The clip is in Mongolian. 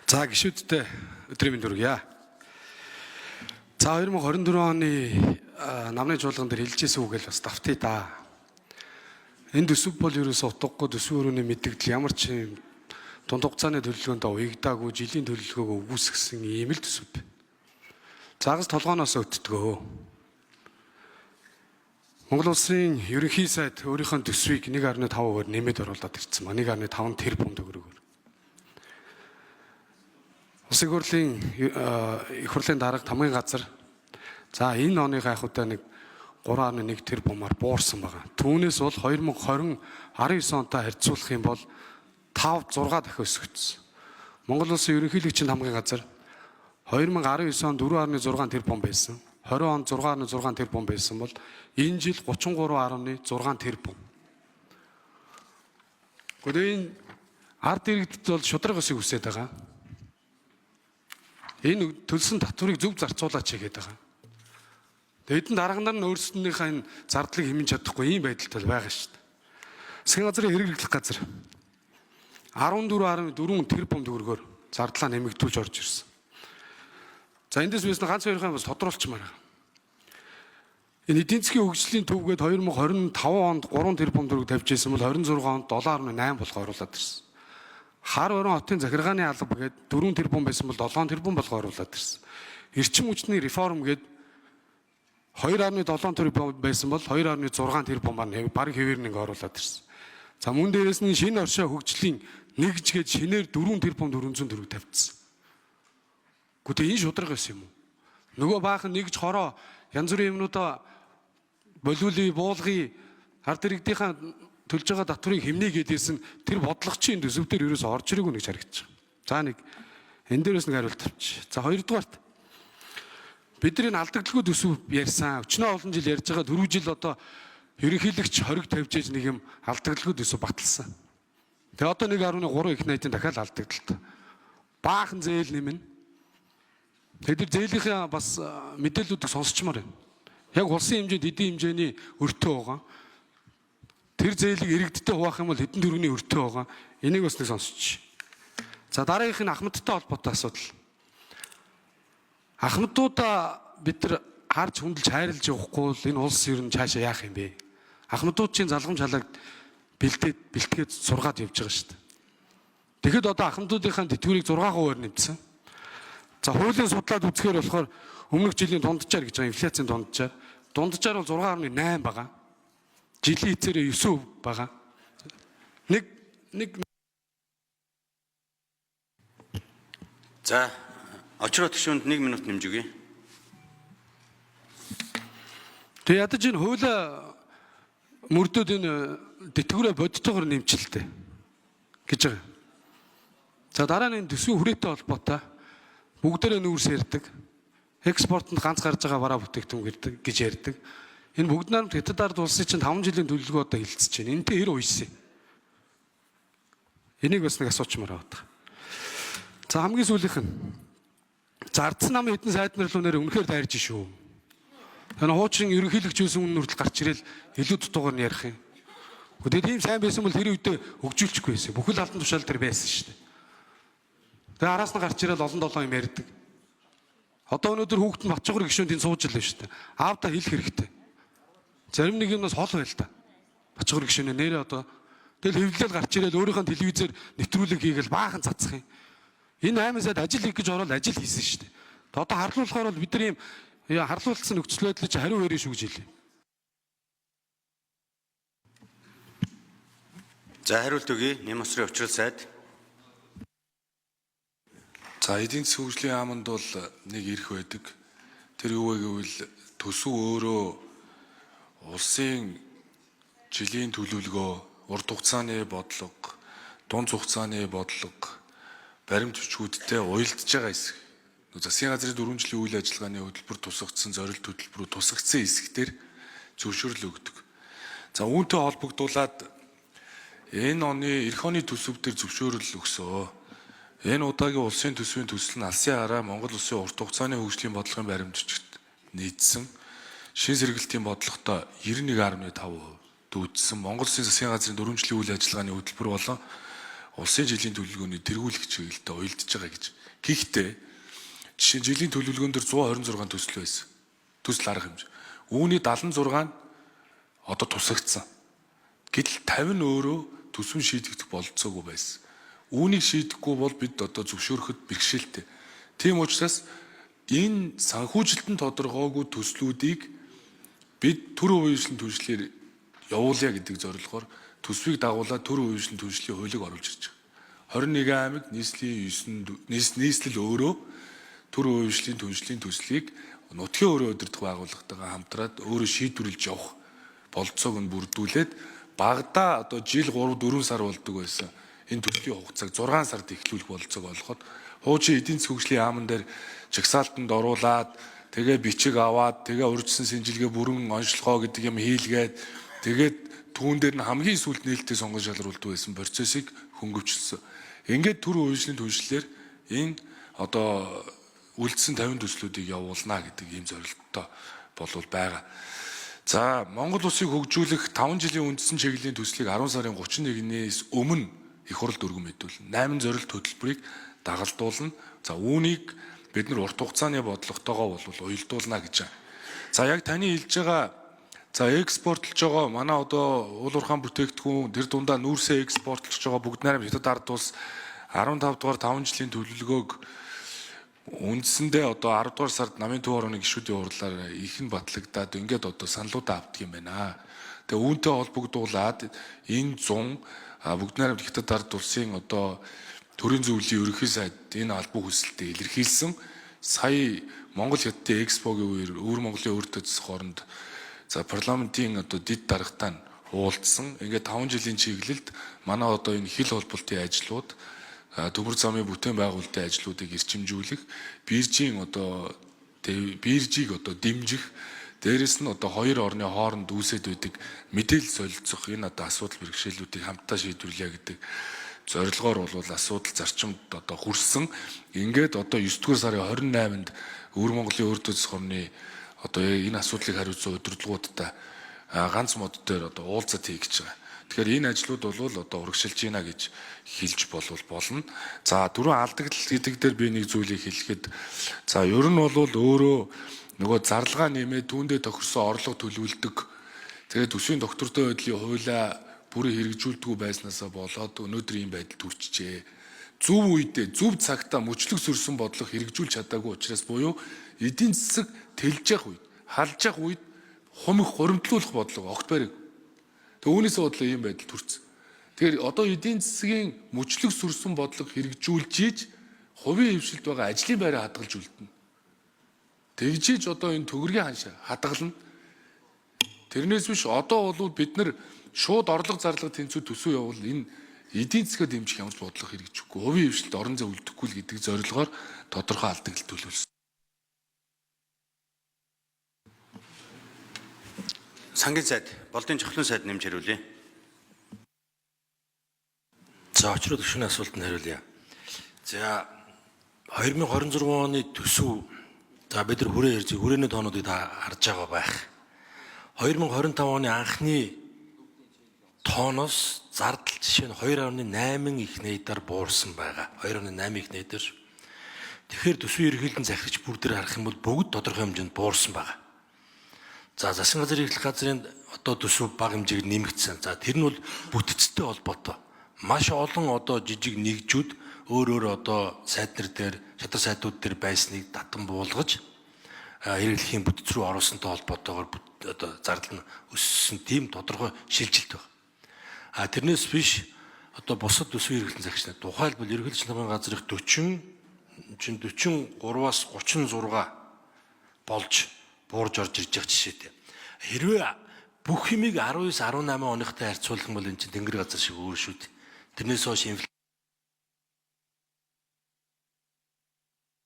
За гишүүдтэй өдрийн мэнд хүргье. За 2024 оны намны жуулган дээр хэлжсэн үгэл бас давтъя да. Энэ төсөв бол ерөөсөө утгагүй төсвийн өрөөний мэдэгдэл ямар ч дунд хугацааны төлөвлөгөөнд уягдаагүй жилийн төлөвлөгөөгөө үгүйсгэсэн ийм л төсөв. Загас толгооноос өтдгөө. Монгол улсын ерөнхий сайд өөрийнхөө төсвийг 1.5%-аар нэмээд оруулаад ирсэн. 1.5 тэрбум төгрөгөөр. Улсын хурлын их хурлын дарга хамгийн газар за энэ оны гайхуудаа нэг 3.1 тэрбумаар буурсан байгаа. Түүнээс бол 2020 19 онтой харьцуулах юм бол 5-6 дахин өсөгдсөн. Монгол улсын ерөнхийлөгчийн хамгийн газар 2019 онд 4.6 тэрбум байсан. 20 онд 6.6 тэрбум байсан бол энэ жил 33.6 тэрбум. Гэхдээ энэ ард иргэдэд бол шудраг өсөг үсээд байгаа. Энэ төлсөн татварыг зөв зарцуулаач гэдэг байгаа. Тэгээд энэ дарга нар нь өөрсдийнхээ энэ зардлыг хэмнэж чадахгүй ийм байдалтай байгаа шүү дээ. Засгийн газрын хэрэглэх газар 14.4 тэрбум төгрөгөөр зардлаа нэмэгдүүлж орж ирсэн. За эндээс биснэ ганц хоёрхан бас тодруулчмаар байгаа. Энэ эдийн засгийн хөгжлийн төвгээд 2025 онд 3 тэрбум төгрөг тавьж ирсэн бол 26 онд 7.8 болох оруулаад ирсэн. Хар орон хотын захиргааны алба гээд 4 тэрбум байсан бол 7 тэрбум болох оруулаад ирсэн. Эрчим хүчний реформ гээд 2.7 тэрбум байсан бол 2.6 тэрбумаар бараг хэвээр нэг оруулаад ирсэн. За мөн дээрээс нь шинэ оршоо хөгжлийн нэгж гээд шинээр 4 тэрбум 400 төгрөг тавьчихсан. Гэхдээ энэ шудраг байсан юм уу? Нөгөө баахан нэгж хороо янз бүрийн юмнуудаа болиулъя, буулгая, ард иргэдийнхаа төлж байгаа татврыг хэмнэе гэдээсэн тэр бодлогочийн төсөв дээр ерөөсө орж ирээгүй нэг харагдчих. За нэг энэ дээрээс нэг хариулт авчих. За хоёрдугаарт бидний алдагдaltaгүй төсөв ярьсан. Өчнөө олон жил ярьж байгаа 4 жил одоо ерөнхийлөгч хориг тавьж ээж нэг юм алдагдaltaгүй төсөв баталсан. Тэгээ одоо 1.3 их найдын дахиад алдагдaltaа. Баахан зээл нэмнэ. Тэгэхээр зээлийнхээ бас мэдээллүүдийг сонсчмаар байна. Яг улсын хэмжээнд эдийн хэмжээний өртөө байгаа. Тэр зээлийг иргэдтэй хуваах юм бол хэдэн төгрөгийн өртөө байгаа. Энийг бас нэг сонсч. За дараагийнх нь ахмадтай холбоотой асуудал. Ахмадуудаа бид нар харж хүндэлж хайрлаж явахгүй бол энэ улс ер нь цаашаа яах юм бэ? Ахмадуудын залгамж халааг бэлтгээд сургаад явж байгаа шүү дээ. Тэгэхэд одоо ахмадуудынхаа тэтгэврийг 6% нэмсэн. За хуулийн судлаад үзэхээр болохоор өмнөх жилийн дунджаар гэж байгаа инфляцийн дунджаар бол 6.8 байгаа. Жилийн эцээрээ 9% байгаа. За очроо төшөөнд 1 минут нэмж өгье. Тэг ядаж энэ хуулиа мөрдөөд энэ тэтгэврээ бодтойгоор нэмчлээ гэж байгаа. За дараа нь энэ төсвийн хүрээтэй холбоотой бүгдээрээ нүүрс ярьдаг. Экспортод ганц гарч байгаа бараа бүтээгдэхүүн гэж ярьдаг. Энэ бүгд наамд хятад ард улсын чинь 5 жилийн төлөвлөгөө одоо хилцэж байна. Энтэй хэр уйсан. Энийг бас нэг асуучмаар байна. За хамгийн сүүлийнх нь зардсан намын хэдэн сайд нарлуунаар үнэхээр дайрж шүү. Энэ хуучин ерөнхийлөгч юусэн үннүртэл гарч ирэл илүү дутуугаар нь ярих юм. Тэгээд тийм сайн байсан бол тэр үедээ хөгжүүлчихгүй байсан. Бүхэл албан тушаал дээр байсан шүү дээ. Тэгээд араас нь гарч ирэл олон долоо юм ярьдаг. Одоо өнөөдөр хүүхэд нь Батчугар гишүүнд энэ сууж илээ шүү дээ. Аавда хэлэх хэрэгтэй. Зарим нэг юмнаас хол байл та. Батчугар гишүүнээ нэрээ одоо тэгэл хэвлэл гарч ирэл өөрийнхөө телевизээр нэвтрүүлэг хийгээл баахан цацах юм. Энэ 8 сайд ажил хийх гэж ороод ажил хийсэн шүү дээ. Одоо харлуулахаар бол бид нар ийм харлуулсан нөхцөл байдлыг чи хариу өрөө шүү гэж хэлээ. За хариулт өгье. Нямсрын өвчрөл сайд. За эдийн засгийн хөгжлийн яамд бол нэг эрх байдаг. Тэр юу вэ гэвэл төсөв өөрөө улсын жилийн төлөвлөгөө, урт хугацааны бодлого, дунд хугацааны бодлого, баримт бичгүүдтэй уялдж байгаа хэсэг. Засгийн газрын 4 жилийн үйл ажиллагааны хөтөлбөр тусгагдсан зорилт хөтөлбөрүүд тусгагдсан хэсгээр зөвшөөрөл өгдөг. За үүнтэй холбогдуулаад энэ оны эх оны төсөв дээр зөвшөөрөл өгсөө. Энэ удаагийн улсын төсвийн төсөл нь алсын хараа Монгол улсын урт хугацааны хөгжлийн бодлогын баримт бичигт нийцсэн. Шин сэргэлтийн бодлоготой 91.5% дүүдсэн. Монгол улсын засгийн газрын 4 жилийн үйл ажиллагааны хөтөлбөр болон улсын жилийн төлөвлөгөөний тэргүүлэх чиглэлтэй уялдж байгаа гэж. Гэхдээ жишээ нь жилийн төлөвлөгөөн дээр 126 төсөл байсан. Төсөл арга хэмжээ. Үүний 76 нь одоо тусагдсан. Гэтэл 50 нь өөрөө төсвөн шийдэгдэх бололцоогүй байсан. Үүнийг шийдэхгүй бол бид одоо зөвшөөрөхөд бэрхшээлтэй. Тийм учраас энэ санхүүжилтэн тодорхойгүй төслүүдийг бид төр үеийн түншлэлээр явуулъя гэдэг зорилгоор төсвийг дагуулад төр үеийн түншлийн хуулийг оруулж ирж байгаа. 21 аймаг нийслэл өөрөө төр үеийн түншлийн төслийг нутгийн өрөө удирдах байгууллагатайгаа хамтраад өөрөө шийдвэрлэж явах бололцоог нь бүрдүүлээд багадаа одоо жил 3-4 сар болдог байсан. Энэ төслийн хугацааг 6 сард эхлүүлэх бололцоог олоход хуучин эдийн засгийн хөгжлийн яамн дээр жагсаалтанд оруулаад тэгээ бичиг аваад тэгээ урьдчилан шинжилгээ бүрэн онцлогоо гэдэг юм хийлгээд тэгээд түүн дээр нь хамгийн сүүлд нээлттэй сонгон шалруулдаг байсан процессыг хөнгөвчлсөн. Ингээд төр үеийн түншлэлээр энэ одоо үлдсэн 50 төслүүдийг явуулна гэдэг ийм зорилттой болов байгаа. За Монгол улсыг хөгжүүлэх 5 жилийн үндсэн чиглэлийн төслийг 10 сарын 31-ээс өмнө их хурл дөргөн мэдүүлнэ. 8 зорилт хөтөлбөрийг дагалдуулна. За үүнийг бид нар урт хугацааны бодлоготойгоо бол уялдуулна гэж байна. За яг таны хэлж байгаа за экспортлж байгаа манай одоо уул уурхайн бүтээгдэхүүн тэр дундаа нүүрсээ экспортлж байгаа бүгд найрамд хятад ард улс 15 дугаар 5 жилийн төлөвлөгөөг үндсэндээ одоо 10 дугаар сард намын төв орны гишүүдийн хурлаар их нь батлагдаад ингээд одоо саналуудаа авдаг юм байна. Тэгээ үүнтэй холбогдуулаад энэ 100 бүгд найрамд хятад ард улсын одоо төрийн зөвлөлийн ерөнхий сайд энэ албан хүсэлтэд илэрхийлсэн сая Монгол хятадын экспогийн үеэр өвөр Монголын өөртөө засах хооронд за парламентын одоо дид даргатаа уулзсан. Ингээд 5 жилийн чиглэлд манай одоо энэ хил холболтын ажлууд төмөр замын бүтээн байгуулалтын ажлуудыг эрчимжүүлэх, биржийн одоо биржийг одоо дэмжих, дээрэс нь одоо хоёр орны хооронд үүсэт байдаг мэдээлэл солилцох энэ одоо асуудал бэрхшээлүүдийг хамтдаа шийдвэрлэе гэдэг зорилгоор бол асуудал зарчимд одоо хүрсэн. Ингээд одоо 9 дугаар сарын 28-нд өвөр Монголын өөртөө засах орны одоо энэ асуудлыг хариуцсан удирдлагуудтай ганц мод дээр одоо уулзалт хийх гэж байгаа. Тэгэхээр энэ ажлууд бол одоо урагшилж байна гэж хэлж болно. За дөрөв алдагдал гэдэг дээр би нэг зүйлийг хэлэхэд за ер нь бол өөрөө нөгөө зарлага нэмээд түүндээ тохирсон орлого төлөвлөдөг. Тэгээд төсвийн доктортой байдлын хуулиа бүрэн хэрэгжүүлдэггүй байснаасаа болоод өнөөдөр ийм байдал төрчихжээ. Зөв үедээ зөв цагтаа мөчлөг сөрсөн бодлого хэрэгжүүлж чадаагүй учраас буюу эдийн засаг тэлж явах үед, халж явах үед хумиг хуримтлуулах бодлого огт бариг. Тэгээ үүнээс бодлоо ийм байдал төрсөн. Тэгэхээр одоо эдийн засгийн мөчлөг сөрсөн бодлого хэрэгжүүлж ийж хувийн хөвшилд байгаа ажлын байраа хадгалж үлдэнэ. Тэгжиж одоо энэ төгрөгийн ханшаа хадгална. Тэрнээс биш одоо бол бид нар шууд орлого зарлага тэнцүү төсөө явуул энэ эдийн засгаа дэмжих ямар ч бодлого хэрэгжихгүй. Хувийн хөвшилд орон зай үлдэхгүй л гэдэг зорилгоор тодорхой алдагдлыг төлөвлөсөн. Сангийн сайд, болдын чухлын сайд нэмж хариулъя. За очроо төвшний асуултанд хариулъя. За 2026 оны төсөв за бид нар хүрээ ярьж хүрээний тоонуудыг харж байгаа байх. 2025 оны анхны тооноос зардал жишээ нь 2.8 их найдаар буурсан байгаа. 2.8 их найдаар. Тэгэхээр төсвийн ерөнхийлөн захирагч бүр дээр харах юм бол бүгд тодорхой хэмжээнд буурсан байгаа. За засгийн газрын эрхлэх газрын одоо төсөв бага хэмжээгээр нэмэгдсэн. За тэр нь бол бүтцтэй холбоотой. Маш олон одоо жижиг нэгжүүд өөр одоо сайднэр дээр, шадар сайдууд дээр байсныг татан буулгаж хэрэглэхийн бүтц рүү оруулсантай холбоотойгоор одоо зардал нь өссөн тийм тодорхой шилжилт байна. Тэрнээс биш одоо бусад төсвийн эрхлэн захирагчны тухайлбал ерөнхийлөгч намын газрын 43-аас 36 болж буурж орж ирж байгаа жишээтэй. Хэрвээ бүх юмыг 19-18 оныхтай харьцуулах юм бол энэ чинь тэнгэр газар шиг өөр шүү дээ. Тэрнээс хойш